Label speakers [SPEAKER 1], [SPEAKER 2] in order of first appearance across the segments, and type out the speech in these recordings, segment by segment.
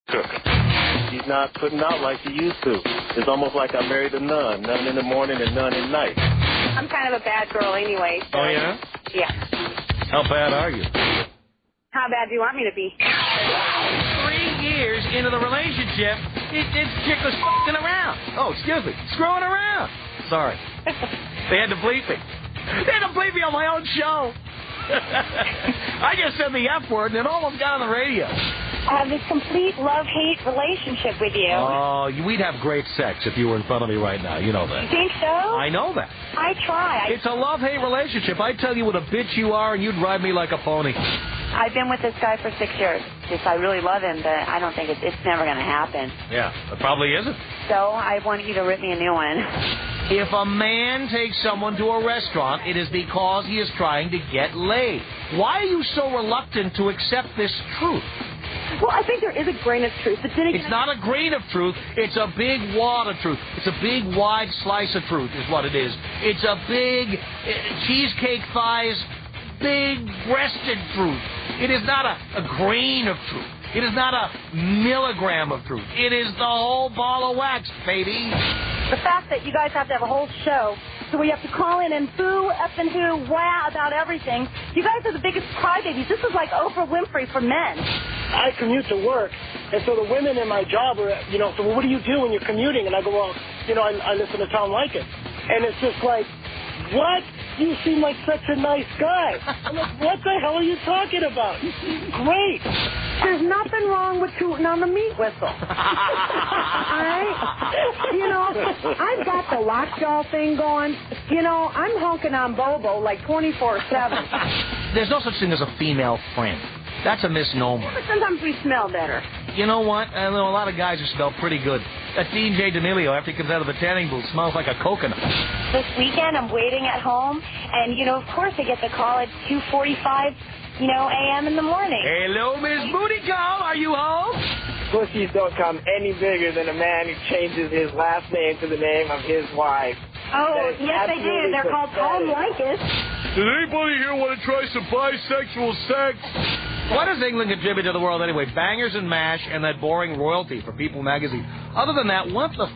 [SPEAKER 1] cooking. She's not putting out like she used to. It's almost like I married a nun. None in the morning and none at night.
[SPEAKER 2] I'm kind of a bad girl anyway. So.
[SPEAKER 1] Oh, yeah?
[SPEAKER 2] Yeah.
[SPEAKER 1] How bad are you?
[SPEAKER 2] How bad do you want me to be?
[SPEAKER 3] 3 years into the relationship, this chick was f***ing around. Oh, excuse me, screwing around. Sorry. They had to bleep me. They had to bleep me on my own show. I just said the F word and it almost got on the radio.
[SPEAKER 2] I have this complete love-hate relationship with you.
[SPEAKER 3] Oh, we'd have great sex if you were in front of me right now. You know that.
[SPEAKER 2] You think so?
[SPEAKER 3] I know that.
[SPEAKER 2] I try.
[SPEAKER 3] It's a love-hate relationship. I tell you what a bitch you are, and you'd ride me like a pony.
[SPEAKER 2] I've been with this guy for 6 years. Just I really love him, but I don't think it's never going to happen.
[SPEAKER 3] Yeah, it probably isn't.
[SPEAKER 2] So I want you to rip me a new one.
[SPEAKER 3] If a man takes someone to a restaurant, it is because he is trying to get laid. Why are you so reluctant to accept this truth?
[SPEAKER 2] Well, I think there is a grain of truth, but then again...
[SPEAKER 3] It's not a grain of truth. It's a big wad of truth. It's a big, wide slice of truth is what it is. It's a big cheesecake thighs, big-breasted truth. It is not a grain of truth. It is not a milligram of truth. It is the whole ball of wax, baby.
[SPEAKER 2] The fact that you guys have to have a whole show so we have to call in and boo, F and who, wow about everything. You guys are the biggest crybabies. This is like Oprah Winfrey for men.
[SPEAKER 4] I commute to work, and so the women in my job are, so what do you do when you're commuting? And I go, well, I listen to Tom Leykis. And it's just like, what? You seem like such a nice guy. I'm like, what the hell are you talking about? Great.
[SPEAKER 2] There's nothing wrong with tooting on the meat whistle. All right? I've got the lockjaw thing going. I'm honking on Bobo like 24/7.
[SPEAKER 3] There's no such thing as a female friend. That's a misnomer.
[SPEAKER 2] But sometimes we smell better.
[SPEAKER 3] You know what? I know a lot of guys who smell pretty good. That DJ D'Amelio, after he comes out of the tanning booth, smells like a coconut.
[SPEAKER 2] This weekend, I'm waiting at home, and, of course, I get the call at 2:45, a.m. in the morning.
[SPEAKER 3] Hello, Miss Booty Call. Are you home?
[SPEAKER 4] Pussies don't come any bigger than a man who changes his last name to the name of his wife.
[SPEAKER 2] Oh, yes, they do. They're called Tom Leykis.
[SPEAKER 3] Did anybody here want to try some bisexual sex? What does England contribute to the world anyway? Bangers and mash and that boring royalty for People magazine. Other than that, what the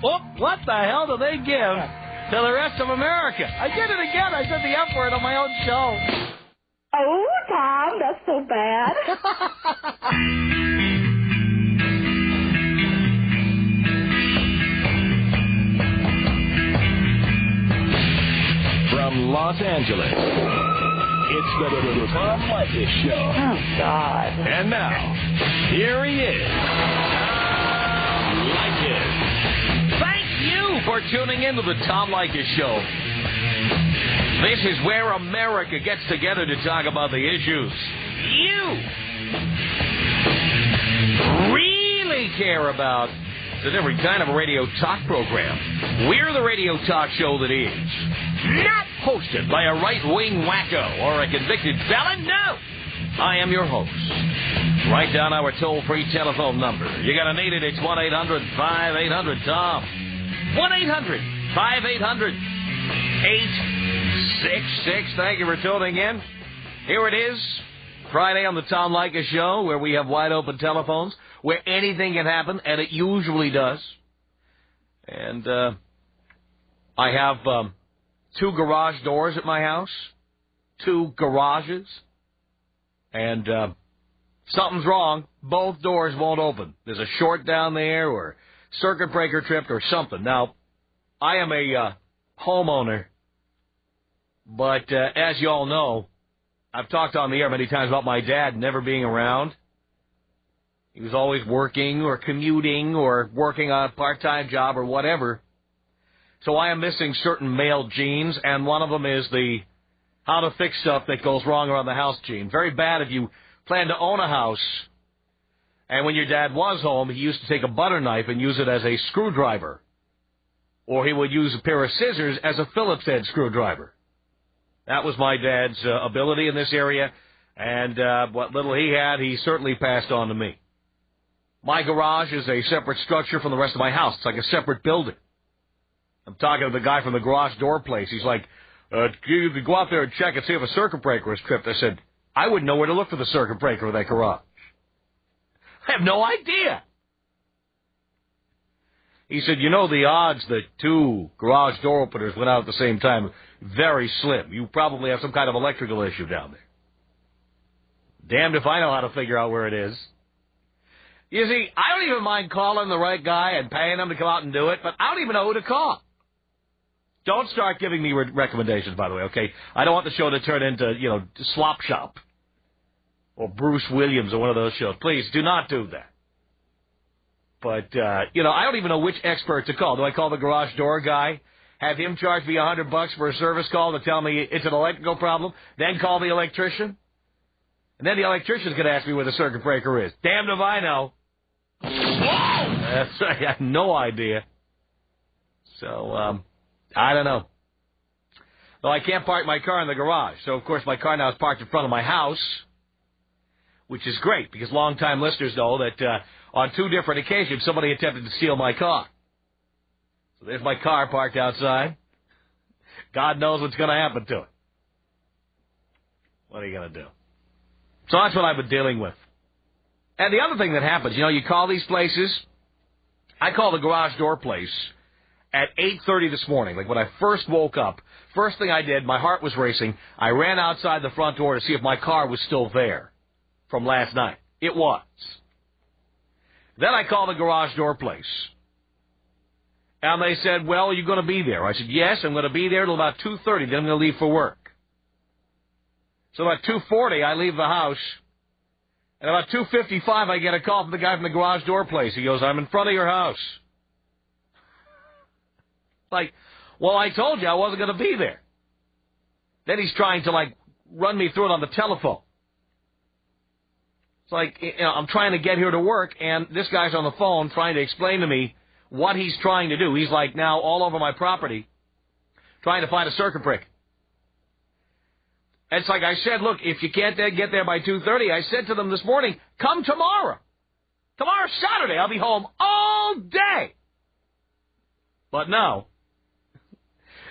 [SPEAKER 3] hell do they give to the rest of America? I did it again. I said the F word on my own show.
[SPEAKER 2] Oh, Tom, that's so bad.
[SPEAKER 5] From Los Angeles, it's the Tom Leykis Show.
[SPEAKER 2] Oh, God.
[SPEAKER 5] And now, here he is, Leykis.
[SPEAKER 3] Thank you for tuning in to the Tom Leykis Show. This is where America gets together to talk about the issues you really care about. It's a different kind of a radio talk program. We're the radio talk show that is not hosted by a right-wing wacko or a convicted felon. No! I am your host. Write down our toll-free telephone number. You're going to need it. It's 1-800-5800-TOM. 1-800-5800-866. Thank you for tuning in. Here it is, Friday on the Tom Leykis Show, where we have wide-open telephones, where anything can happen, and it usually does. And I have 2 garage doors at my house, 2 garages, and something's wrong. Both doors won't open. There's a short down there or circuit breaker tripped or something. Now, I am a homeowner, but as you all know, I've talked on the air many times about my dad never being around. He was always working or commuting or working on a part-time job or whatever. So I am missing certain male genes, and one of them is the how to fix stuff that goes wrong around the house gene. Very bad if you plan to own a house, and when your dad was home, he used to take a butter knife and use it as a screwdriver. Or he would use a pair of scissors as a Phillips head screwdriver. That was my dad's ability in this area, and what little he had, he certainly passed on to me. My garage is a separate structure from the rest of my house. It's like a separate building. I'm talking to the guy from the garage door place. He's like, you could go out there and check and see if a circuit breaker is tripped. I said, I wouldn't know where to look for the circuit breaker in that garage. I have no idea. He said, you know, the odds that 2 garage door openers went out at the same time, very slim. You probably have some kind of electrical issue down there. Damned if I know how to figure out where it is. You see, I don't even mind calling the right guy and paying him to come out and do it, but I don't even know who to call. Don't start giving me recommendations, by the way, okay? I don't want the show to turn into, Slop Shop or Bruce Williams or one of those shows. Please, do not do that. But, I don't even know which expert to call. Do I call the garage door guy, have him charge me $100 for a service call to tell me it's an electrical problem, then call the electrician? And then the electrician's going to ask me where the circuit breaker is. Damned if I know. That's right. I have no idea. So, I don't know. Though I can't park my car in the garage. So, of course, my car now is parked in front of my house, which is great because longtime listeners know that on 2 different occasions somebody attempted to steal my car. So there's my car parked outside. God knows what's going to happen to it. What are you going to do? So that's what I've been dealing with. And the other thing that happens, you call these places. I called the garage door place at 8:30 this morning. Like when I first woke up, first thing I did, my heart was racing. I ran outside the front door to see if my car was still there from last night. It was. Then I called the garage door place. And they said, well, are you going to be there? I said, yes, I'm going to be there until about 2:30. Then I'm going to leave for work. So at 2:40, I leave the house. And about 2:55, I get a call from the guy from the garage door place. He goes, I'm in front of your house. Like, well, I told you I wasn't going to be there. Then he's trying to, run me through it on the telephone. It's like, I'm trying to get here to work, and this guy's on the phone trying to explain to me what he's trying to do. He's, now all over my property trying to find a circuit breaker. It's like I said, look, if you can't get there by 2:30, I said to them this morning, come tomorrow. Tomorrow's Saturday. I'll be home all day. But no.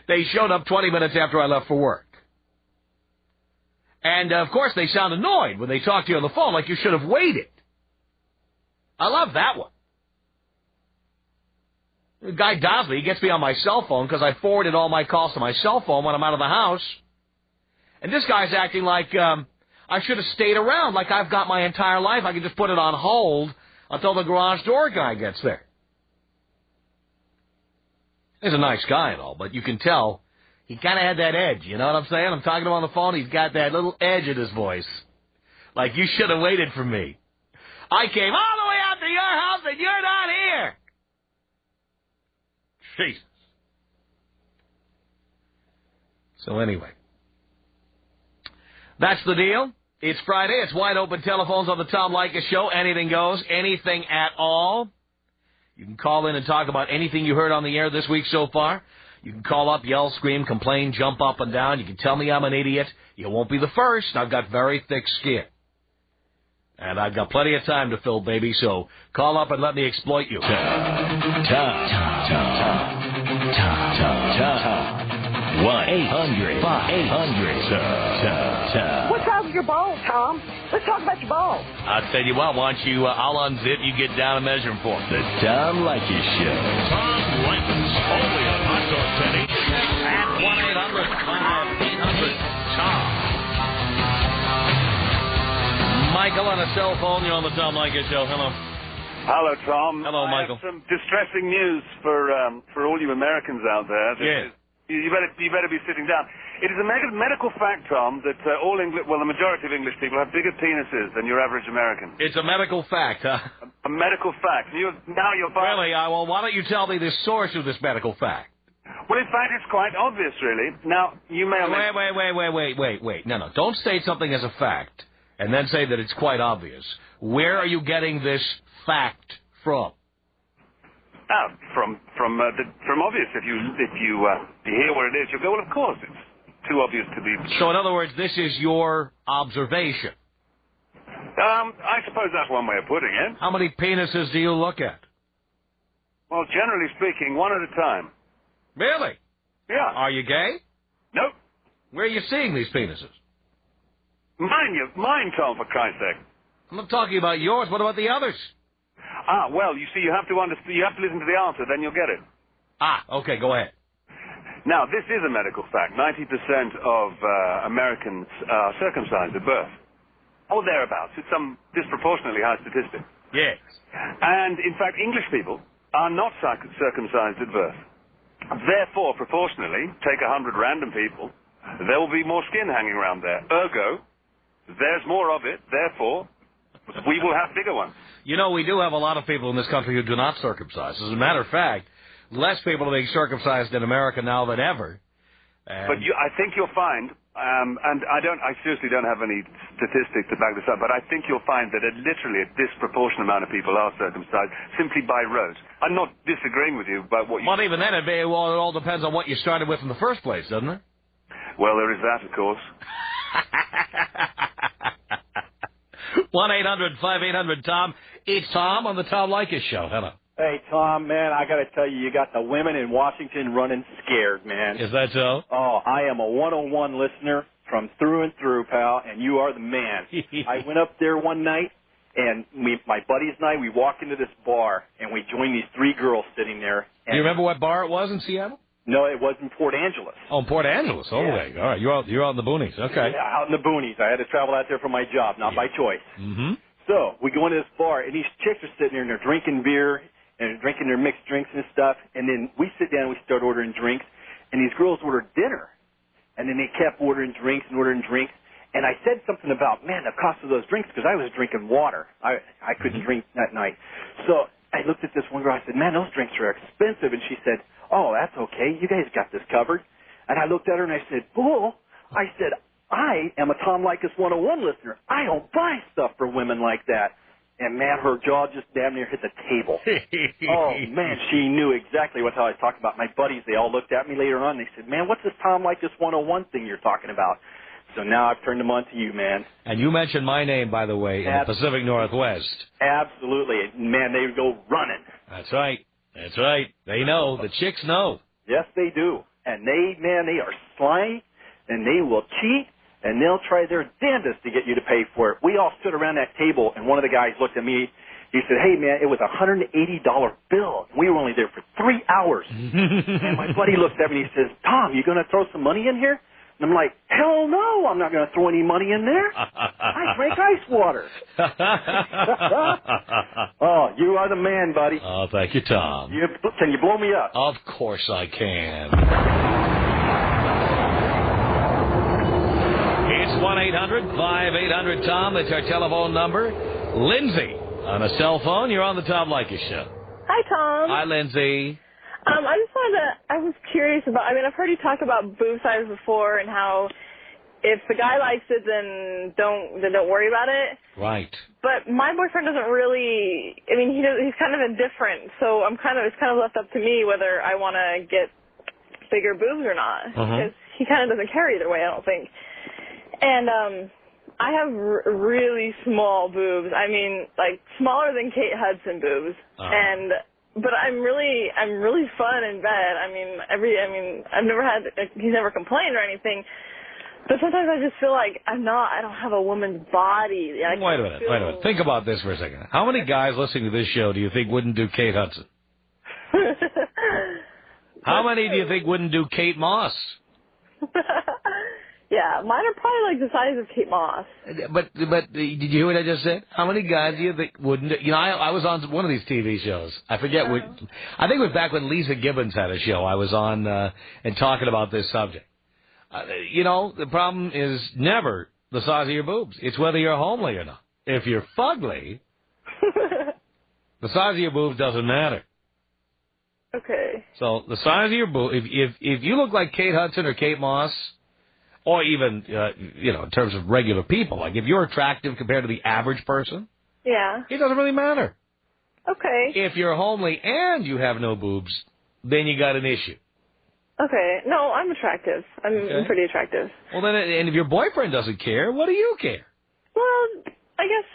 [SPEAKER 3] They showed up 20 minutes after I left for work. And, of course, they sound annoyed when they talk to you on the phone, like you should have waited. I love that one. The guy dials me. He gets me on my cell phone because I forwarded all my calls to my cell phone when I'm out of the house. And this guy's acting like I should have stayed around, like I've got my entire life. I can just put it on hold until the garage door guy gets there. He's a nice guy and all, but you can tell he kind of had that edge. You know what I'm saying? I'm talking to him on the phone. He's got that little edge in his voice. Like, you should have waited for me. I came all the way out to your house and you're not here. Jesus. So anyway. That's the deal. It's Friday. It's wide open telephones on the Tom Leykis Show. Anything goes. Anything at all. You can call in and talk about anything you heard on the air this week so far. You can call up, yell, scream, complain, jump up and down. You can tell me I'm an idiot. You won't be the first. I've got very thick skin. And I've got plenty of time to fill, baby, so call up and let me exploit you.
[SPEAKER 5] Tom. 1-800-5800-TOM.
[SPEAKER 2] What's wrong with your balls, Tom? Let's talk about your balls.
[SPEAKER 3] I'll tell you what, why don't you, I'll unzip, you get down and measure them for me.
[SPEAKER 5] The Tom Leykis Show.
[SPEAKER 6] Tom Leykis, only on Hot Dog Penny.
[SPEAKER 3] At 1-800-5800-TOM. Michael on a cell phone, you're on the Tom Leykis Show. Hello.
[SPEAKER 7] Hello, Tom.
[SPEAKER 3] Hello, Michael.
[SPEAKER 7] I have some distressing news for all you Americans out there.
[SPEAKER 3] Yes.
[SPEAKER 7] You better be sitting down. It is a medical fact, Tom, that the majority of English people have bigger penises than your average American.
[SPEAKER 3] It's a medical fact, huh?
[SPEAKER 7] A medical fact. Now you're
[SPEAKER 3] Really? Well, why don't you tell me the source of this medical fact?
[SPEAKER 7] Well, in fact, it's quite obvious, really. Now, you may...
[SPEAKER 3] Wait. No. Don't state something as a fact and then say that it's quite obvious. Where are you getting this fact from?
[SPEAKER 7] From obvious. If you hear what it is, you'll go, well, of course, it's too obvious to be...
[SPEAKER 3] So, in other words, this is your observation?
[SPEAKER 7] I suppose that's one way of putting it.
[SPEAKER 3] How many penises do you look at?
[SPEAKER 7] Well, generally speaking, one at a time.
[SPEAKER 3] Really?
[SPEAKER 7] Yeah.
[SPEAKER 3] Are you gay?
[SPEAKER 7] Nope.
[SPEAKER 3] Where are you seeing these penises?
[SPEAKER 7] Mine, Tom, for Christ's sake.
[SPEAKER 3] I'm not talking about yours. What about the others?
[SPEAKER 7] Well, you see, you have to listen to the answer, then you'll get it.
[SPEAKER 3] Okay, go ahead.
[SPEAKER 7] Now, this is a medical fact. 90% of Americans are circumcised at birth. Or thereabouts. It's some disproportionately high statistic.
[SPEAKER 3] Yes.
[SPEAKER 7] And, in fact, English people are not circumcised at birth. Therefore, proportionally, take 100 random people, there will be more skin hanging around there. Ergo, there's more of it. Therefore, we will have bigger ones.
[SPEAKER 3] You know, we do have a lot of people in this country who do not circumcise. As a matter of fact, less people are being circumcised in America now than ever.
[SPEAKER 7] But I think you'll find, and I seriously don't have any statistics to back this up, but I think you'll find that literally a disproportionate amount of people are circumcised simply by rote. I'm not disagreeing with you about what you...
[SPEAKER 3] Well, even then, it all depends on what you started with in the first place, doesn't it?
[SPEAKER 7] Well, there is that, of course.
[SPEAKER 3] 1-800-5800-TOM. It's Tom on the Tom Leykis Show. Hello.
[SPEAKER 8] Hey, Tom, man, I got to tell you, you got the women in Washington running scared, man.
[SPEAKER 3] Is that so?
[SPEAKER 8] Oh, I am a 101 listener from through and through, pal, and you are the man. I went up there one night, and my buddies and I, we walked into this bar, and we joined these three girls sitting there.
[SPEAKER 3] Do you remember what bar it was in Seattle?
[SPEAKER 8] No, it was in Port Angeles.
[SPEAKER 3] Oh, Port Angeles. Oh, yeah. All right. You're out in the boonies. Okay.
[SPEAKER 8] Yeah, out in the boonies. I had to travel out there for my job, not by choice.
[SPEAKER 3] Mm-hmm.
[SPEAKER 8] So we go into this bar, and these chicks are sitting there, and they're drinking beer, and drinking their mixed drinks and stuff, and then we sit down and we start ordering drinks, and these girls ordered dinner, and then they kept ordering drinks, and I said something about, man, the cost of those drinks, because I was drinking water. I couldn't drink that night. So I looked at this one girl, I said, man, those drinks are expensive, and she said, oh, that's okay, you guys got this covered. And I looked at her and I said, bull, I said, I am a Tom Leykis 101 listener. I don't buy stuff for women like that. And, man, her jaw just damn near hit the table. Oh, man, she knew exactly what I was talking about. My buddies, they all looked at me later on. They said, man, what's this Tom Leykis 101 thing you're talking about? So now I've turned them on to you, man.
[SPEAKER 3] And you mentioned my name, by the way, in the Pacific Northwest.
[SPEAKER 8] Absolutely. Man, they would go running.
[SPEAKER 3] That's right. That's right. They know. The chicks know.
[SPEAKER 8] Yes, they do. And they are slimy, and they will cheat. And they'll try their damnedest to get you to pay for it. We all stood around that table, and one of the guys looked at me. He said, hey, man, it was a $180 bill. We were only there for 3 hours. And my buddy looked at me and he says, Tom, you going to throw some money in here? And I'm like, hell no, I'm not going to throw any money in there. I drink ice water. Oh, you are the man, buddy.
[SPEAKER 3] Oh, thank you, Tom.
[SPEAKER 8] Can you blow me up?
[SPEAKER 3] Of course I can. It's 1-800-5800-TOM. That's our telephone number. Lindsay, on a cell phone, you're on the Tom Leykis Show.
[SPEAKER 9] Hi, Tom.
[SPEAKER 3] Hi, Lindsay.
[SPEAKER 9] I was curious about, I've heard you talk about boob size before and how if the guy likes it, then don't worry about it.
[SPEAKER 3] Right.
[SPEAKER 9] But my boyfriend doesn't really, he's kind of indifferent, so it's kind of left up to me whether I want to get bigger boobs or not. Because he kind of doesn't care either way, I don't think. And I have really small boobs. Like smaller than Kate Hudson boobs. But I'm really fun in bed. I've never had, he's never complained or anything. But sometimes I just feel like I don't have a woman's body.
[SPEAKER 3] Wait a minute. Think about this for a second. How many guys listening to this show do you think wouldn't do Kate Hudson? How many do you think wouldn't do Kate Moss?
[SPEAKER 9] Yeah, mine are probably like the size of Kate Moss.
[SPEAKER 3] But did you hear what I just said? How many guys do you think wouldn't? I was on one of these TV shows. I forget what. I think it was back when Lisa Gibbons had a show. I was on and talking about this subject. The problem is never the size of your boobs. It's whether you're homely or not. If you're fugly, the size of your boobs doesn't matter.
[SPEAKER 9] Okay.
[SPEAKER 3] So the size of your boobs, if you look like Kate Hudson or Kate Moss, or even, in terms of regular people, like if you're attractive compared to the average person,
[SPEAKER 9] yeah,
[SPEAKER 3] it doesn't really matter.
[SPEAKER 9] Okay.
[SPEAKER 3] If you're homely and you have no boobs, then you got an issue.
[SPEAKER 9] Okay. No, I'm attractive. I'm pretty attractive.
[SPEAKER 3] Well, then, and if your boyfriend doesn't care, what do you care?
[SPEAKER 9] Well, I guess.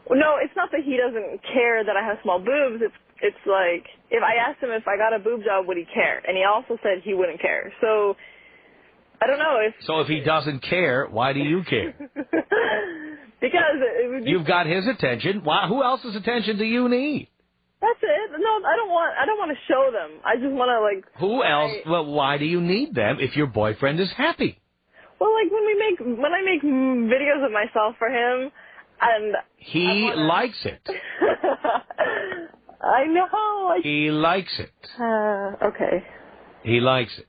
[SPEAKER 9] No, it's not that he doesn't care that I have small boobs. It's like if I asked him if I got a boob job, would he care? And he also said he wouldn't care. So I don't know if.
[SPEAKER 3] So if he doesn't care, why do you care?
[SPEAKER 9] Because it would be...
[SPEAKER 3] You've got his attention. Who else's attention do you need?
[SPEAKER 9] That's it. No, I don't want to show them. I just want to, like...
[SPEAKER 3] Who else? Well, why do you need them if your boyfriend is happy?
[SPEAKER 9] Well, like, when I make videos of myself for him, and...
[SPEAKER 3] He likes it.
[SPEAKER 9] I know.
[SPEAKER 3] He likes it.
[SPEAKER 9] Okay.
[SPEAKER 3] He likes it.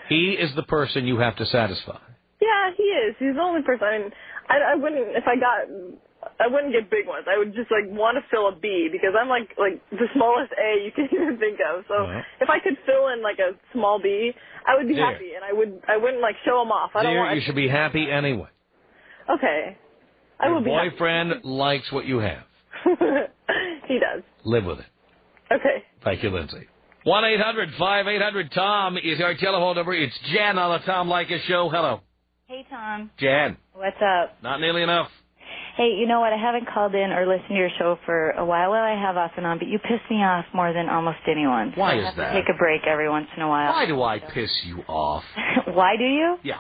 [SPEAKER 3] He is the person you have to satisfy.
[SPEAKER 9] Yeah, he is. He's the only person. I mean, I wouldn't, if I wouldn't get big ones. I would just, like, want to fill a B, because I'm, like the smallest A you can even think of. So if I could fill in, like, a small B, I would be happy, and I wouldn't, like, show him off.
[SPEAKER 3] You should be happy anyway.
[SPEAKER 9] Okay. I will be happy.
[SPEAKER 3] Your boyfriend likes what you have.
[SPEAKER 9] He does.
[SPEAKER 3] Live with it.
[SPEAKER 9] Okay.
[SPEAKER 3] Thank you, Lindsay. 1-800-5800-TOM is our telephone number. It's Jan on the Tom Leykis Show. Hello.
[SPEAKER 10] Hey, Tom.
[SPEAKER 3] Jan.
[SPEAKER 10] What's up?
[SPEAKER 3] Not nearly enough.
[SPEAKER 10] Hey, you know what? I haven't called in or listened to your show for a while. Well, I have off and on, but you piss me off more than almost anyone. So
[SPEAKER 3] Why
[SPEAKER 10] I
[SPEAKER 3] is
[SPEAKER 10] have
[SPEAKER 3] that?
[SPEAKER 10] to take a break every once in a while.
[SPEAKER 3] Why do I piss you off?
[SPEAKER 10] Why do you?
[SPEAKER 3] Yeah.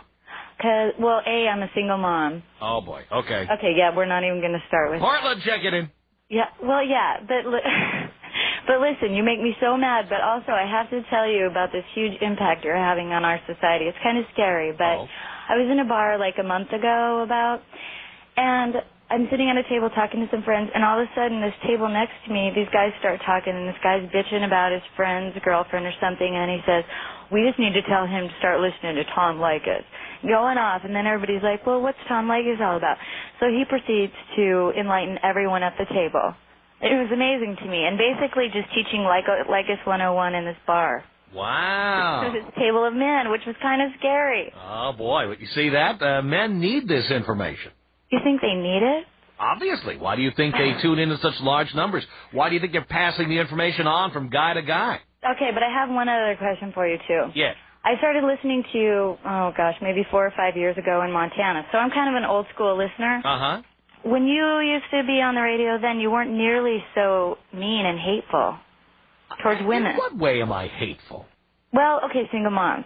[SPEAKER 10] Because, well, A, I'm a single mom.
[SPEAKER 3] Oh, boy. Okay.
[SPEAKER 10] Okay, yeah, we're not even going to start with
[SPEAKER 3] Portland, check it in.
[SPEAKER 10] Yeah, well, yeah, but listen, you make me so mad, but also I have to tell you about this huge impact you're having on our society. It's kind of scary, but I was in a bar like a month ago and I'm sitting at a table talking to some friends, and all of a sudden this table next to me, these guys start talking, and this guy's bitching about his friend's girlfriend or something, and he says, we just need to tell him to start listening to Tom Leykis. Going off, and then everybody's like, well, what's Tom Leykis all about? So he proceeds to enlighten everyone at the table. It was amazing to me, and basically just teaching Leykis 101 in this bar.
[SPEAKER 3] Wow.
[SPEAKER 10] This table of men, which was kind of scary.
[SPEAKER 3] Oh, boy. You see that? Men need this information.
[SPEAKER 10] You think they need it?
[SPEAKER 3] Obviously. Why do you think they tune in such large numbers? Why do you think they're passing the information on from guy to guy?
[SPEAKER 10] Okay, but I have one other question for you, too.
[SPEAKER 3] Yeah.
[SPEAKER 10] I started listening to you, maybe 4 or 5 years ago in Montana, so I'm kind of an old-school listener.
[SPEAKER 3] Uh-huh.
[SPEAKER 10] When you used to be on the radio then, you weren't nearly so mean and hateful towards women.
[SPEAKER 3] In what way am I hateful?
[SPEAKER 10] Well, okay, single moms.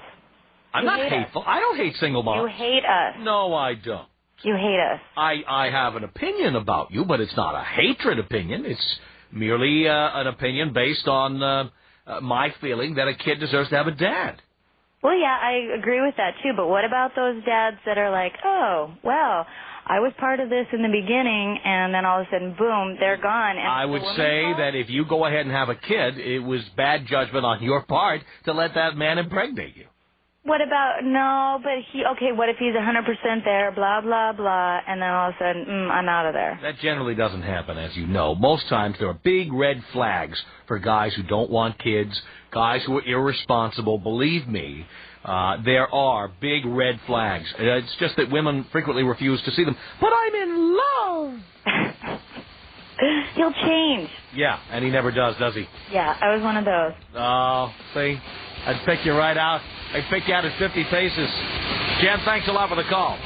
[SPEAKER 3] I'm not hateful. I don't hate single moms.
[SPEAKER 10] You hate us.
[SPEAKER 3] No, I don't.
[SPEAKER 10] You hate us.
[SPEAKER 3] I have an opinion about you, but it's not a hatred opinion. It's merely an opinion based on my feeling that a kid deserves to have a dad.
[SPEAKER 10] Well, yeah, I agree with that, too. But what about those dads that are like, oh, well, I was part of this in the beginning, and then all of a sudden, boom, they're gone. And
[SPEAKER 3] I would say that if you go ahead and have a kid, it was bad judgment on your part to let that man impregnate you.
[SPEAKER 10] What about, no, but what if he's 100% there, blah, blah, blah, and then all of a sudden, I'm out of there.
[SPEAKER 3] That generally doesn't happen, as you know. Most times there are big red flags for guys who don't want kids, guys who are irresponsible. Believe me, there are big red flags. It's just that women frequently refuse to see them. But I'm in love!
[SPEAKER 10] He'll change.
[SPEAKER 3] Yeah, and he never does he?
[SPEAKER 10] Yeah, I was one of those.
[SPEAKER 3] Oh, see? I'd pick you right out. I'd pick you out at 50 paces. Jen, thanks a lot for the call.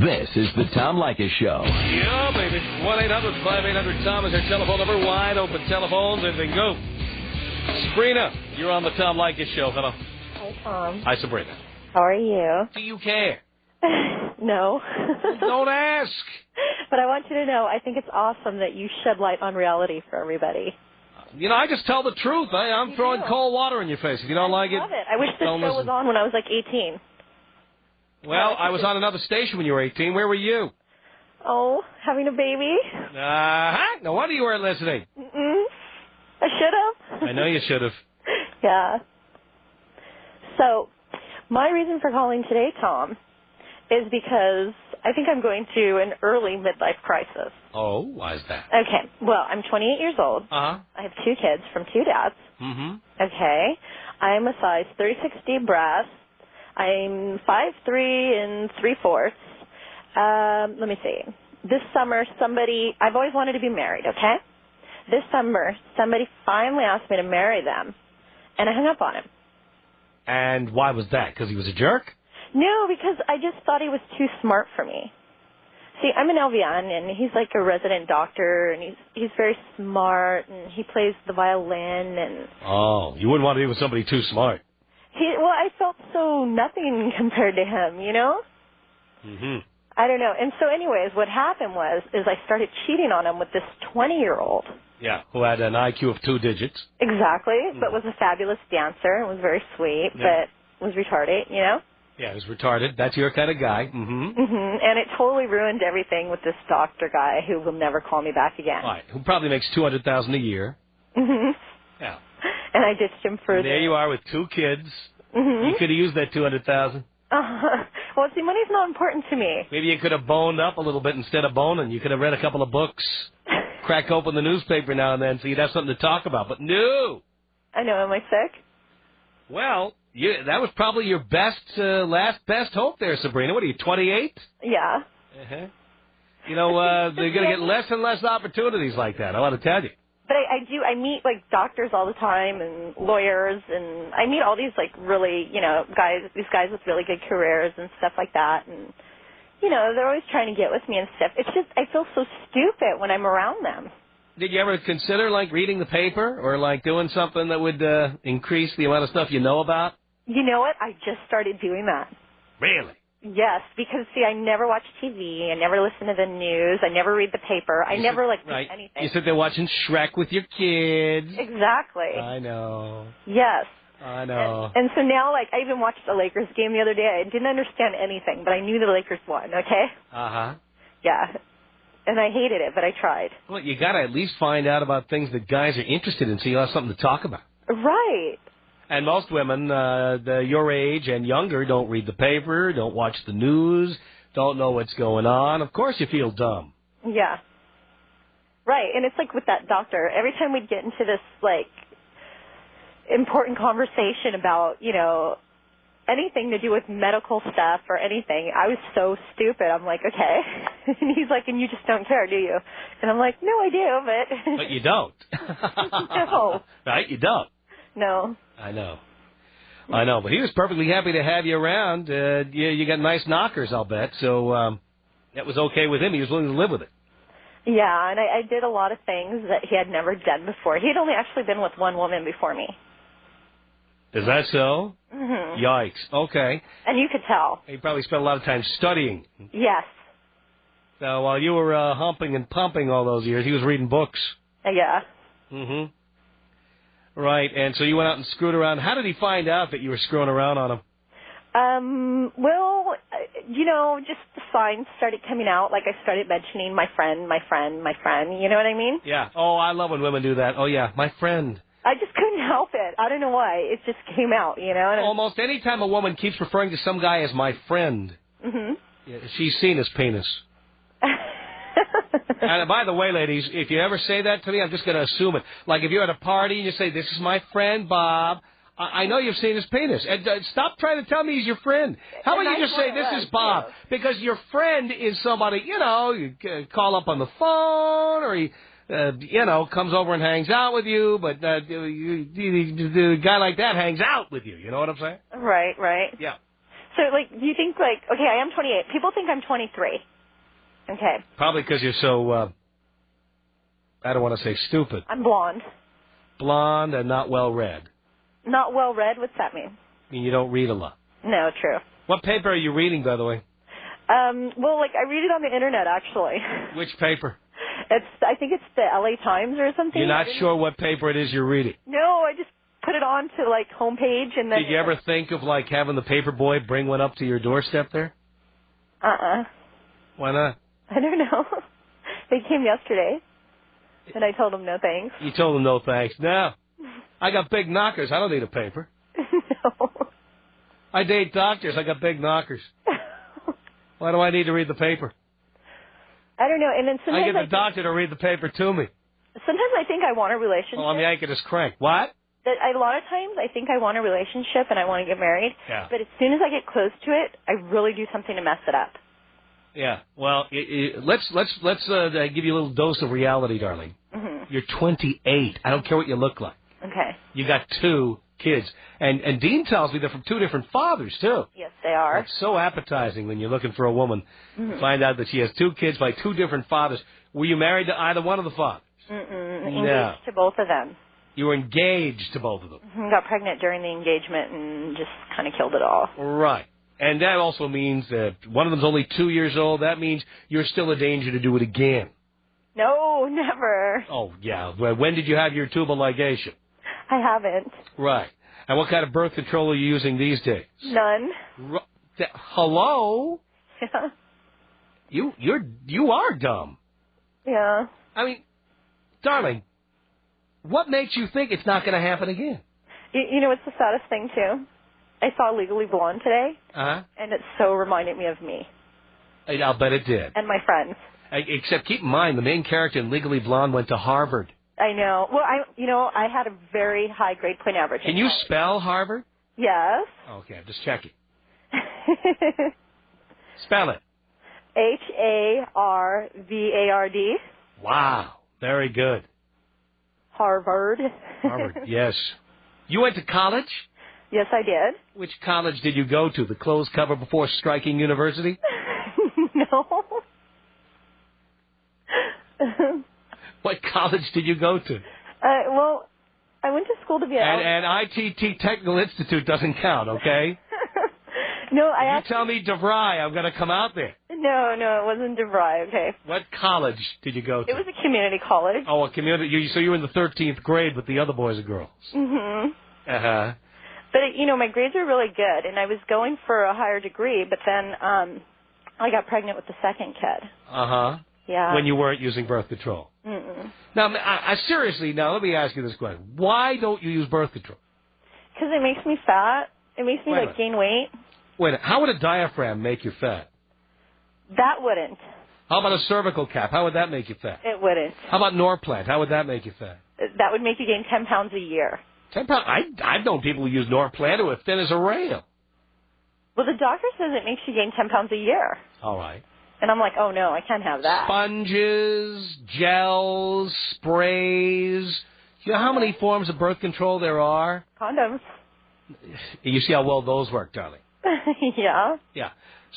[SPEAKER 5] This is the Tom Leykis Show.
[SPEAKER 3] Yeah, baby. 1-800-5800-TOM is our telephone number. Wide open telephones. Anything go. Sabrina, you're on the Tom Leykis Show. Hello.
[SPEAKER 11] Hi, Tom.
[SPEAKER 3] Hi, Sabrina.
[SPEAKER 11] How are you?
[SPEAKER 3] Do you care?
[SPEAKER 11] No.
[SPEAKER 3] Don't ask.
[SPEAKER 11] But I want you to know, I think it's awesome that you shed light on reality for everybody.
[SPEAKER 3] You know, I just tell the truth. I'm throwing cold water in your face. If you don't like it,
[SPEAKER 11] I love it. I wish this show was on when I was like 18.
[SPEAKER 3] Well, I was on another station when you were 18. Where were you?
[SPEAKER 11] Oh, having a baby?
[SPEAKER 3] Uh-huh. No wonder you weren't listening.
[SPEAKER 11] I should have.
[SPEAKER 3] I know you should have.
[SPEAKER 11] Yeah. So, my reason for calling today, Tom, is because I think I'm going through an early midlife crisis.
[SPEAKER 3] Oh, why is that?
[SPEAKER 11] Okay. Well, I'm 28 years old.
[SPEAKER 3] Uh-huh.
[SPEAKER 11] I have 2 kids from 2 dads.
[SPEAKER 3] Mm-hmm.
[SPEAKER 11] Okay. I'm a size 36 deep breast. I'm 5'3" 3/4. Let me see. This summer, I've always wanted to be married, okay? This summer, somebody finally asked me to marry them, and I hung up on him.
[SPEAKER 3] And why was that? Because he was a jerk?
[SPEAKER 11] No, because I just thought he was too smart for me. See, I'm an LVN, and he's like a resident doctor, and he's very smart, and he plays the violin, and...
[SPEAKER 12] Oh, you wouldn't want to be with somebody too smart.
[SPEAKER 11] Well, I felt so nothing compared to him, you know?
[SPEAKER 12] Mm-hmm.
[SPEAKER 11] I don't know. And so anyways, what happened is I started cheating on him with this 20-year-old.
[SPEAKER 12] Yeah, who had an IQ of 2 digits.
[SPEAKER 11] Exactly, but was a fabulous dancer and was very sweet, but was retarded, you know?
[SPEAKER 12] Yeah, he was retarded. That's your kind of guy. Mm-hmm.
[SPEAKER 11] Mm-hmm. And it totally ruined everything with this doctor guy who will never call me back again.
[SPEAKER 12] All right, who probably makes $200,000 a year.
[SPEAKER 11] Mm-hmm.
[SPEAKER 12] Yeah.
[SPEAKER 11] And I ditched him for...
[SPEAKER 12] There you are with 2 kids.
[SPEAKER 11] Mm-hmm.
[SPEAKER 12] You could have used that $200,000.
[SPEAKER 11] Well, see, money's not important to me.
[SPEAKER 12] Maybe you could have boned up a little bit instead of boning. You could have read a couple of books, crack open the newspaper now and then so you'd have something to talk about. But no.
[SPEAKER 11] I know. Am I sick?
[SPEAKER 12] Well, that was probably your last best hope there, Sabrina. What are you, 28?
[SPEAKER 11] Yeah.
[SPEAKER 12] Uh-huh. You know, they're going to get less and less opportunities like that, I want to tell you.
[SPEAKER 11] But I meet, like, doctors all the time and lawyers, and I meet all these, like, really, you know, these guys with really good careers and stuff like that, and, you know, they're always trying to get with me and stuff. It's just, I feel so stupid when I'm around them.
[SPEAKER 12] Did you ever consider, like, reading the paper or, like, doing something that would increase the amount of stuff you know about?
[SPEAKER 11] You know what? I just started doing that.
[SPEAKER 12] Really?
[SPEAKER 11] Yes, because, see, I never watch TV. I never listen to the news. I never read the paper. I never, like, do anything.
[SPEAKER 12] You sit there watching Shrek with your kids.
[SPEAKER 11] Exactly.
[SPEAKER 12] I know.
[SPEAKER 11] Yes.
[SPEAKER 12] I know.
[SPEAKER 11] And so now, like, I even watched the Lakers game the other day. I didn't understand anything, but I knew the Lakers won, okay?
[SPEAKER 12] Uh-huh.
[SPEAKER 11] Yeah. And I hated it, but I tried.
[SPEAKER 12] Well, you got to at least find out about things that guys are interested in so you'll have something to talk about.
[SPEAKER 11] Right.
[SPEAKER 12] And most women, your age and younger, don't read the paper, don't watch the news, don't know what's going on. Of course you feel dumb.
[SPEAKER 11] Yeah. Right. And it's like with that doctor. Every time we'd get into this, like, important conversation about, you know, anything to do with medical stuff or anything, I was so stupid. I'm like, okay. And he's like, and you just don't care, do you? And I'm like, no, I do, but...
[SPEAKER 12] But you don't.
[SPEAKER 11] No.
[SPEAKER 12] Right? You don't.
[SPEAKER 11] No.
[SPEAKER 12] I know. But he was perfectly happy to have you around. You got nice knockers, I'll bet. So that was okay with him. He was willing to live with it.
[SPEAKER 11] Yeah, and I did a lot of things that he had never done before. He had only actually been with one woman before me.
[SPEAKER 12] Is that so?
[SPEAKER 11] Mm-hmm.
[SPEAKER 12] Yikes. Okay.
[SPEAKER 11] And you could tell.
[SPEAKER 12] He probably spent a lot of time studying.
[SPEAKER 11] Yes.
[SPEAKER 12] So while you were humping and pumping all those years, he was reading books.
[SPEAKER 11] Yeah.
[SPEAKER 12] Mm-hmm. Right, and so you went out and screwed around. How did he find out that you were screwing around on him?
[SPEAKER 11] Well, you know, just the signs started coming out. Like I started mentioning my friend. You know what I mean?
[SPEAKER 12] Yeah. Oh, I love when women do that. Oh, yeah, my friend.
[SPEAKER 11] I just couldn't help it. I don't know why. It just came out, you know? And
[SPEAKER 12] almost any time a woman keeps referring to some guy as my friend, she's seen his penis. And by the way, ladies, if you ever say that to me, I'm just going to assume it. Like if you're at a party and you say, this is my friend, Bob, I know you've seen his penis. And stop trying to tell me he's your friend. How about you just say, this is Bob? Because your friend is somebody, you know, you call up on the phone or he, you know, comes over and hangs out with you. But the guy like that hangs out with you. You know what I'm saying?
[SPEAKER 11] Right, right.
[SPEAKER 12] Yeah.
[SPEAKER 11] So, like, do you think, like, okay, I am 28. People think I'm 23. Okay.
[SPEAKER 12] Probably because you're so, I don't want to say stupid.
[SPEAKER 11] I'm blonde.
[SPEAKER 12] Blonde and not well-read.
[SPEAKER 11] Not well-read? What's that mean?
[SPEAKER 12] I mean, you don't read a lot.
[SPEAKER 11] No, true.
[SPEAKER 12] What paper are you reading, by the way?
[SPEAKER 11] Well, like, I read it on the Internet, actually.
[SPEAKER 12] Which paper?
[SPEAKER 11] I think it's the LA Times or something.
[SPEAKER 12] You're not sure what paper it is you're reading?
[SPEAKER 11] No, I just put it on to, like, homepage and then...
[SPEAKER 12] Did you ever think of, like, having the paper boy bring one up to your doorstep there? Why not?
[SPEAKER 11] I don't know. They came yesterday, and I told them no thanks.
[SPEAKER 12] You told them no thanks. No. I got big knockers. I don't need a paper.
[SPEAKER 11] No.
[SPEAKER 12] I date doctors. I got big knockers. Why do I need to read the paper?
[SPEAKER 11] I don't know. And then sometimes
[SPEAKER 12] I get the doctor to read the paper to me.
[SPEAKER 11] Sometimes I think I want a relationship.
[SPEAKER 12] Oh, I'm yanking his crank. What?
[SPEAKER 11] A lot of times I think I want a relationship and I want to get married.
[SPEAKER 12] Yeah.
[SPEAKER 11] But as soon as I get close to it, I really do something to mess it up.
[SPEAKER 12] Yeah. Well, let's give you a little dose of reality, darling.
[SPEAKER 11] Mm-hmm.
[SPEAKER 12] You're 28. I don't care what you look like.
[SPEAKER 11] Okay.
[SPEAKER 12] You got 2 kids. And Dean tells me they're from two different fathers, too.
[SPEAKER 11] Yes, they are.
[SPEAKER 12] It's so appetizing when you're looking for a woman.
[SPEAKER 11] Mm-hmm.
[SPEAKER 12] Find out that she has two kids by two different fathers. Were you married to either one of the fathers?
[SPEAKER 11] Engaged to both of them.
[SPEAKER 12] You were engaged to both of them.
[SPEAKER 11] Got pregnant during the engagement and just kind of killed it all.
[SPEAKER 12] Right. And that also means that one of them's only 2 years old. That means you're still a danger to do it again.
[SPEAKER 11] No, never.
[SPEAKER 12] Oh, yeah. Well, when did you have your tubal ligation?
[SPEAKER 11] I haven't.
[SPEAKER 12] Right. And what kind of birth control are you using these days?
[SPEAKER 11] None.
[SPEAKER 12] Hello?
[SPEAKER 11] Yeah.
[SPEAKER 12] You are dumb.
[SPEAKER 11] Yeah.
[SPEAKER 12] I mean, darling, what makes you think it's not going to happen again?
[SPEAKER 11] You know what's the saddest thing, too? I saw Legally Blonde today, and it so reminded me of me.
[SPEAKER 12] I'll bet it did.
[SPEAKER 11] And my friends.
[SPEAKER 12] Except keep in mind, the main character in Legally Blonde went to Harvard.
[SPEAKER 11] I know. Well, I had a very high grade point average.
[SPEAKER 12] Can you spell Harvard?
[SPEAKER 11] Yes.
[SPEAKER 12] Okay, I'm just checking. Spell it.
[SPEAKER 11] Harvard.
[SPEAKER 12] Wow, very good.
[SPEAKER 11] Harvard.
[SPEAKER 12] Harvard, yes. You went to college?
[SPEAKER 11] Yes, I did.
[SPEAKER 12] Which college did you go to? The closed cover before striking university?
[SPEAKER 11] No.
[SPEAKER 12] What college did you go to?
[SPEAKER 11] Well, I went to school to be
[SPEAKER 12] And ITT Technical Institute doesn't count, okay?
[SPEAKER 11] No,
[SPEAKER 12] you tell me DeVry, I'm going to come out there.
[SPEAKER 11] No, it wasn't DeVry, okay.
[SPEAKER 12] What college did you go to?
[SPEAKER 11] It was a community college.
[SPEAKER 12] Oh, a community. So you were in the 13th grade with the other boys and girls.
[SPEAKER 11] Mm-hmm.
[SPEAKER 12] Uh-huh.
[SPEAKER 11] But, my grades were really good, and I was going for a higher degree, but then I got pregnant with the second kid.
[SPEAKER 12] Uh-huh.
[SPEAKER 11] Yeah.
[SPEAKER 12] When you weren't using birth control.
[SPEAKER 11] Mm-mm.
[SPEAKER 12] Now, I seriously, let me ask you this question. Why don't you use birth control?
[SPEAKER 11] Because it makes me fat. It makes me, gain weight.
[SPEAKER 12] Wait, how would a diaphragm make you fat?
[SPEAKER 11] That wouldn't.
[SPEAKER 12] How about a cervical cap? How would that make you fat?
[SPEAKER 11] It wouldn't.
[SPEAKER 12] How about Norplant? How would that make you fat?
[SPEAKER 11] That would make you gain 10 pounds a year.
[SPEAKER 12] 10 pounds? I've known people who use Norplant who are thin as a rail.
[SPEAKER 11] Well, the doctor says it makes you gain 10 pounds a year.
[SPEAKER 12] All right.
[SPEAKER 11] And I'm like, oh, no, I can't have that.
[SPEAKER 12] Sponges, gels, sprays. You know how many forms of birth control there are?
[SPEAKER 11] Condoms.
[SPEAKER 12] You see how well those work, darling.
[SPEAKER 11] Yeah.
[SPEAKER 12] Yeah.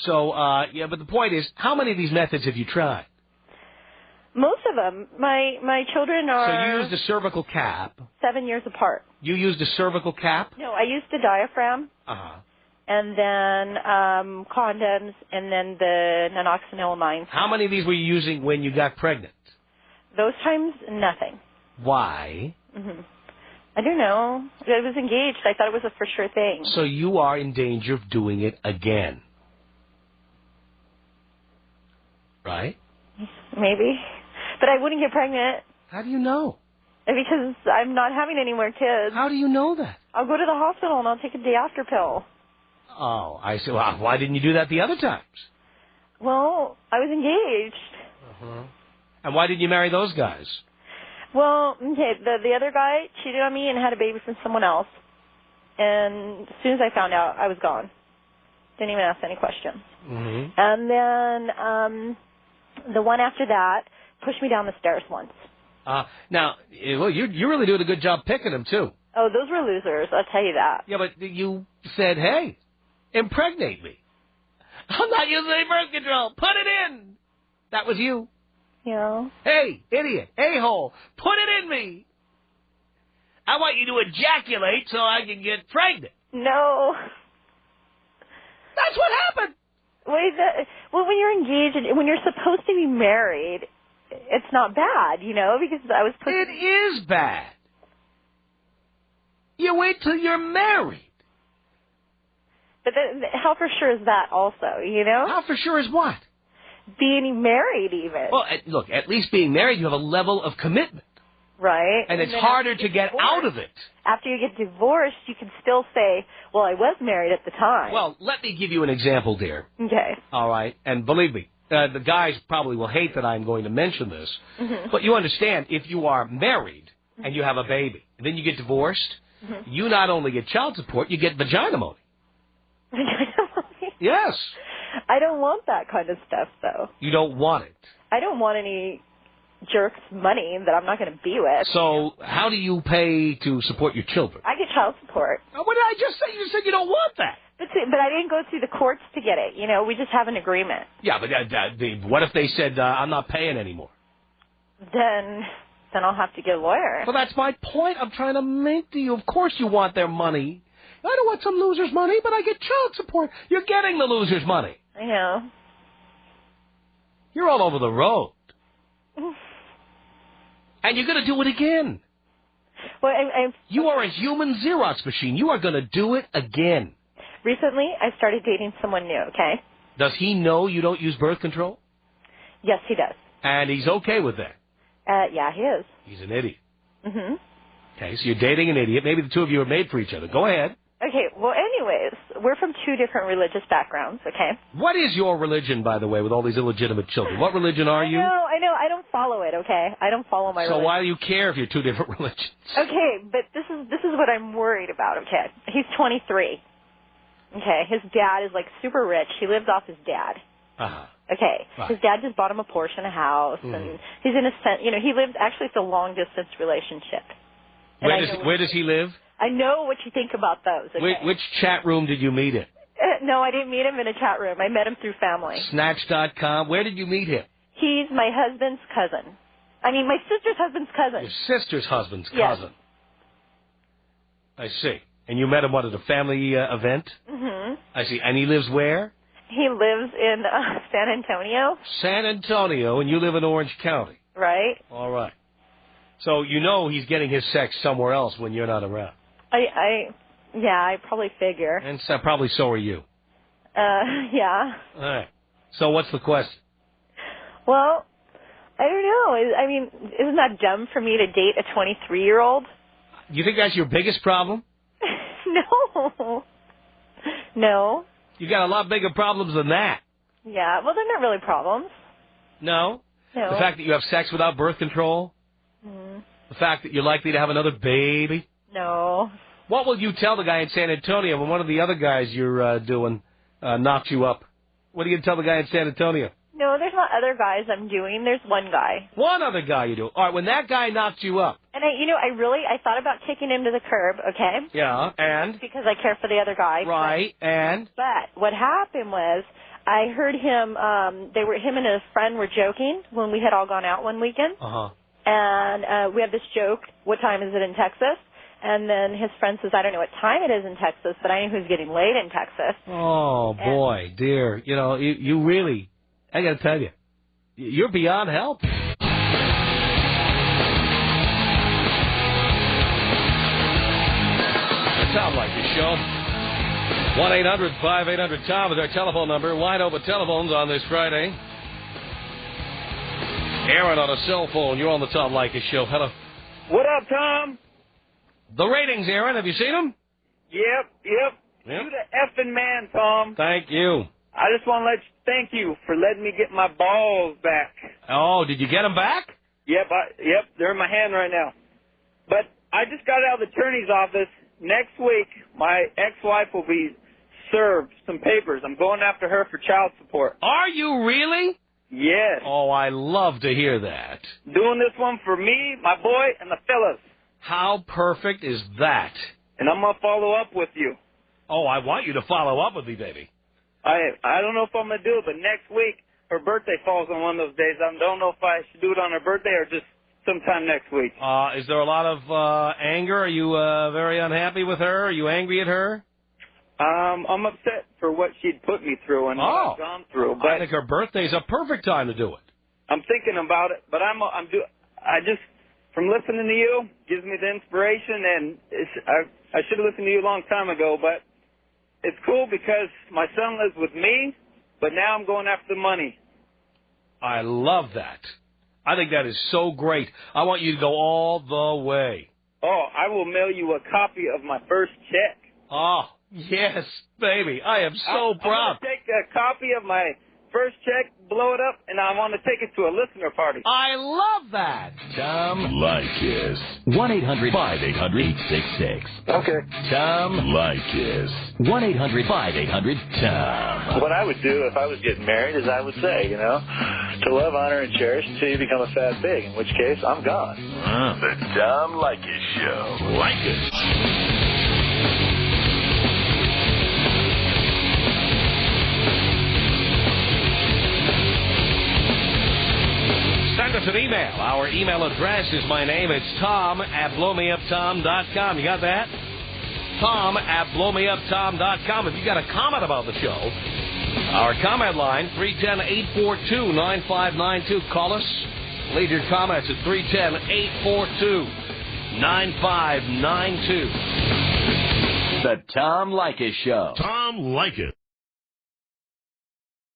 [SPEAKER 12] So, but the point is, how many of these methods have you tried?
[SPEAKER 11] Most of them. My children are...
[SPEAKER 12] So you used a cervical cap.
[SPEAKER 11] 7 years apart.
[SPEAKER 12] You used a cervical cap?
[SPEAKER 11] No, I used a diaphragm.
[SPEAKER 12] Uh-huh.
[SPEAKER 11] And then condoms, and then the nanoxynillamine.
[SPEAKER 12] How many of these were you using when you got pregnant?
[SPEAKER 11] Those times, nothing.
[SPEAKER 12] Why?
[SPEAKER 11] Mm-hmm. I don't know. I was engaged. I thought it was a for sure thing.
[SPEAKER 12] So you are in danger of doing it again. Right?
[SPEAKER 11] Maybe. But I wouldn't get pregnant.
[SPEAKER 12] How do you know?
[SPEAKER 11] Because I'm not having any more kids.
[SPEAKER 12] How do you know that?
[SPEAKER 11] I'll go to the hospital and I'll take a day after pill.
[SPEAKER 12] Oh, I see. Well, why didn't you do that the other times?
[SPEAKER 11] Well, I was engaged.
[SPEAKER 12] Uh-huh. And why didn't you marry those guys?
[SPEAKER 11] Well, okay, the other guy cheated on me and had a baby from someone else. And as soon as I found out, I was gone. Didn't even ask any questions.
[SPEAKER 12] Mm-hmm.
[SPEAKER 11] And then the one after that pushed me down the stairs once.
[SPEAKER 12] Now, well, you're really doing a good job picking them, too.
[SPEAKER 11] Oh, those were losers, I'll tell you that.
[SPEAKER 12] Yeah, but you said, hey, impregnate me. I'm not using any birth control. Put it in. That was you.
[SPEAKER 11] Yeah.
[SPEAKER 12] Hey, idiot, a-hole, put it in me. I want you to ejaculate so I can get pregnant.
[SPEAKER 11] No.
[SPEAKER 12] That's what happened.
[SPEAKER 11] Wait, well, when you're engaged, when you're supposed to be married, it's not bad, because I was...
[SPEAKER 12] It is bad. You wait till you're married.
[SPEAKER 11] But how for sure is that also,
[SPEAKER 12] How for sure is what?
[SPEAKER 11] Being married, even.
[SPEAKER 12] Well, look, at least being married, you have a level of commitment.
[SPEAKER 11] Right.
[SPEAKER 12] And it's harder to get out of it.
[SPEAKER 11] After you get divorced, you can still say, well, I was married at the time.
[SPEAKER 12] Well, let me give you an example, dear.
[SPEAKER 11] Okay.
[SPEAKER 12] All right. And believe me, the guys probably will hate that I'm going to mention this.
[SPEAKER 11] Mm-hmm.
[SPEAKER 12] But you understand, if you are married and you have a baby, and then you get divorced, you not only get child support, you get vagina money. Yes.
[SPEAKER 11] I don't want that kind of stuff, though.
[SPEAKER 12] You don't want it.
[SPEAKER 11] I don't want any jerk's money that I'm not going to be with.
[SPEAKER 12] So how do you pay to support your children?
[SPEAKER 11] I get child child support.
[SPEAKER 12] What did I just say? You said you don't want that.
[SPEAKER 11] But I didn't go through the courts to get it. You know, we just have an agreement.
[SPEAKER 12] Yeah, but what if they said, I'm not paying anymore?
[SPEAKER 11] Then I'll have to get a lawyer.
[SPEAKER 12] Well, that's my point I'm trying to make to you. Of course you want their money. I don't want some loser's money, but I get child support. You're getting the loser's money.
[SPEAKER 11] I know.
[SPEAKER 12] You're all over the road. And you're going to do it again.
[SPEAKER 11] Well,
[SPEAKER 12] you are a human Xerox machine. You are going to do it again.
[SPEAKER 11] Recently, I started dating someone new, okay?
[SPEAKER 12] Does he know you don't use birth control?
[SPEAKER 11] Yes, he does.
[SPEAKER 12] And he's okay with that?
[SPEAKER 11] Yeah, he is.
[SPEAKER 12] He's an idiot.
[SPEAKER 11] Mm-hmm.
[SPEAKER 12] Okay, so you're dating an idiot. Maybe the two of you are made for each other. Go ahead.
[SPEAKER 11] Okay, well, anyways, we're from two different religious backgrounds, okay?
[SPEAKER 12] What is your religion, by the way, with all these illegitimate children? What religion are you?
[SPEAKER 11] I know. I don't follow it, okay? I don't follow my religion.
[SPEAKER 12] So why do you care if you're two different religions?
[SPEAKER 11] Okay, but this is what I'm worried about, okay? He's 23. Okay, his dad is, like, super rich. He lives off his dad.
[SPEAKER 12] Uh-huh.
[SPEAKER 11] Okay,
[SPEAKER 12] right.
[SPEAKER 11] His dad just bought him a Porsche and a house, and he's in a sense, he lives, actually, it's a long-distance relationship.
[SPEAKER 12] Where does he live?
[SPEAKER 11] I know what you think about those. Okay?
[SPEAKER 12] Which chat room did you meet him?
[SPEAKER 11] No, I didn't meet him in a chat room. I met him through family.
[SPEAKER 12] Snatch.com. Where did you meet him?
[SPEAKER 11] He's my husband's cousin. I mean, my sister's husband's cousin.
[SPEAKER 12] Your sister's husband's
[SPEAKER 11] yes.
[SPEAKER 12] cousin. I see. And you met him, at a family event?
[SPEAKER 11] Mm-hmm.
[SPEAKER 12] I see. And he lives where?
[SPEAKER 11] He lives in San Antonio.
[SPEAKER 12] San Antonio, and you live in Orange County.
[SPEAKER 11] Right.
[SPEAKER 12] All right. So you know he's getting his sex somewhere else when you're not around.
[SPEAKER 11] I probably figure.
[SPEAKER 12] And so, probably so are you.
[SPEAKER 11] Yeah.
[SPEAKER 12] All right. So what's the question?
[SPEAKER 11] Well, I don't know. I mean, isn't that dumb for me to date a 23-year-old?
[SPEAKER 12] You think that's your biggest problem?
[SPEAKER 11] No. No.
[SPEAKER 12] You got a lot bigger problems than that.
[SPEAKER 11] Yeah, well, they're not really problems.
[SPEAKER 12] No?
[SPEAKER 11] No.
[SPEAKER 12] The fact that you have sex without birth control?
[SPEAKER 11] Mm.
[SPEAKER 12] The fact that you're likely to have another baby?
[SPEAKER 11] No.
[SPEAKER 12] What will you tell the guy in San Antonio when one of the other guys you're doing knocks you up? What are you going to tell the guy in San Antonio?
[SPEAKER 11] No, there's not other guys I'm doing. There's one guy.
[SPEAKER 12] One other guy you do. All right, when that guy knocks you up.
[SPEAKER 11] And I thought about kicking him to the curb, okay?
[SPEAKER 12] Yeah, and?
[SPEAKER 11] Because I care for the other guy.
[SPEAKER 12] Right, and?
[SPEAKER 11] But what happened was, I heard him, him and his friend were joking when we had all gone out one weekend.
[SPEAKER 12] Uh-huh.
[SPEAKER 11] And we had this joke, what time is it in Texas? And then his friend says, I don't know what time it is in Texas, but I know who's getting laid in Texas.
[SPEAKER 12] Oh, boy, dear. You really, I got to tell you, you're beyond help. Tom Leykis Show. 1-800-5800-TOM is our telephone number. Wide open telephones on this Friday. Aaron on a cell phone. You're on the Tom Leykis Show. Hello.
[SPEAKER 13] What up, Tom?
[SPEAKER 12] The ratings, Aaron. Have you seen them?
[SPEAKER 13] Yep. You the effing man, Tom.
[SPEAKER 12] Thank you.
[SPEAKER 13] I just want to thank you for letting me get my balls back.
[SPEAKER 12] Oh, did you get them back?
[SPEAKER 13] Yep, they're in my hand right now. But I just got out of the attorney's office. Next week, my ex-wife will be served some papers. I'm going after her for child support.
[SPEAKER 12] Are you really?
[SPEAKER 13] Yes.
[SPEAKER 12] Oh, I love to hear that.
[SPEAKER 13] Doing this one for me, my boy, and the fellas.
[SPEAKER 12] How perfect is that?
[SPEAKER 13] And I'm going to follow up with you.
[SPEAKER 12] Oh, I want you to follow up with me, baby.
[SPEAKER 13] I don't know if I'm going to do it, but next week, her birthday falls on one of those days. I don't know if I should do it on her birthday or just sometime next week.
[SPEAKER 12] Is there a lot of anger? Are you very unhappy with her? Are you angry at her?
[SPEAKER 13] I'm upset for what she'd put me through and what I've gone through. But
[SPEAKER 12] I think her birthday's a perfect time to do it.
[SPEAKER 13] I'm thinking about it, but from listening to you gives me the inspiration, and I should have listened to you a long time ago, but it's cool because my son lives with me, but now I'm going after the money.
[SPEAKER 12] I love that. I think that is so great. I want you to go all the way.
[SPEAKER 13] Oh, I will mail you a copy of my first check.
[SPEAKER 12] Oh, yes, baby. I am so proud.
[SPEAKER 13] I'm going to take a copy of my first check, blow it up, and I want to take it to a listener party.
[SPEAKER 12] I love that.
[SPEAKER 5] Tom Leykis. 1-800-5800-866.
[SPEAKER 1] Okay.
[SPEAKER 5] Tom Leykis. 1-800-5800-TOM.
[SPEAKER 1] What I would do if I was getting married is I would say, to love, honor, and cherish until you become a fat pig, in which case I'm gone.
[SPEAKER 5] The Tom Leykis Show. Leykis.
[SPEAKER 3] Send us an email. Our email address is my name. It's tom@blowmeuptom.com. You got that? tom@blowmeuptom.com. If you got a comment about the show, our comment line, 310-842-9592. Call us. Leave your comments at 310-842-9592.
[SPEAKER 5] The Tom Leykis Show.
[SPEAKER 6] Tom Leykis.